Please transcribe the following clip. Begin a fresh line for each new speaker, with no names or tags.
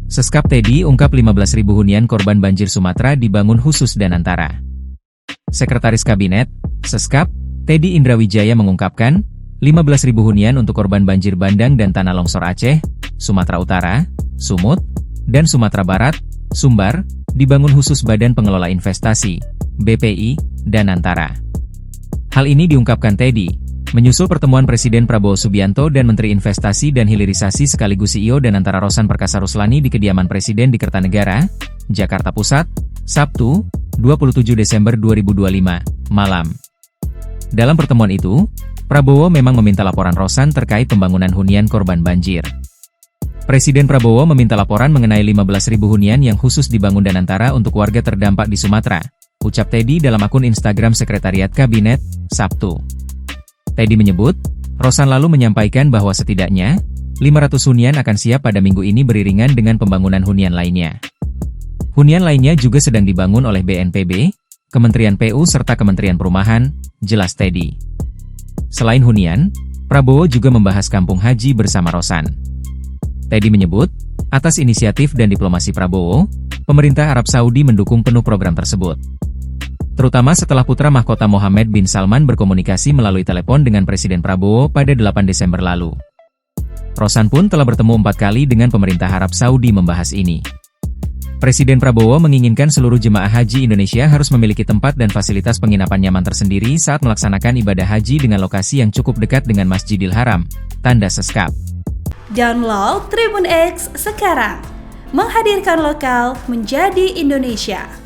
Seskap Teddy ungkap 15.000 hunian korban banjir Sumatera dibangun khusus Danantara. Sekretaris Kabinet, Seskap, Teddy Indrawijaya mengungkapkan, 15.000 hunian untuk korban banjir bandang dan tanah longsor Aceh, Sumatera Utara, Sumut, dan Sumatera Barat, Sumbar, dibangun khusus Badan Pengelola Investasi, BPI, Danantara. Hal ini diungkapkan Teddy menyusul pertemuan Presiden Prabowo Subianto dan Menteri Investasi dan Hilirisasi sekaligus CEO Danantara Rosan Perkasa Ruslani di kediaman Presiden di Kertanegara, Jakarta Pusat, Sabtu, 27 Desember 2025, malam. Dalam pertemuan itu, Prabowo memang meminta laporan Rosan terkait pembangunan hunian korban banjir. Presiden Prabowo meminta laporan mengenai 15.000 hunian yang khusus dibangun Danantara untuk warga terdampak di Sumatera, ucap Teddy dalam akun Instagram Sekretariat Kabinet, Sabtu. Teddy menyebut, Rosan lalu menyampaikan bahwa setidaknya 500 hunian akan siap pada minggu ini beriringan dengan pembangunan hunian lainnya. Hunian lainnya juga sedang dibangun oleh BNPB, Kementerian PU serta Kementerian Perumahan, jelas Teddy. Selain hunian, Prabowo juga membahas kampung haji bersama Rosan. Teddy menyebut, atas inisiatif dan diplomasi Prabowo, pemerintah Arab Saudi mendukung penuh program tersebut. Terutama setelah putra mahkota Mohammed bin Salman berkomunikasi melalui telepon dengan Presiden Prabowo pada 8 Desember lalu. Rosan pun telah bertemu 4 kali dengan pemerintah Arab Saudi membahas ini. Presiden Prabowo menginginkan seluruh jemaah haji Indonesia harus memiliki tempat dan fasilitas penginapan nyaman tersendiri saat melaksanakan ibadah haji dengan lokasi yang cukup dekat dengan Masjidil Haram, tanda Seskap.
Download Tribun X sekarang, menghadirkan lokal menjadi Indonesia.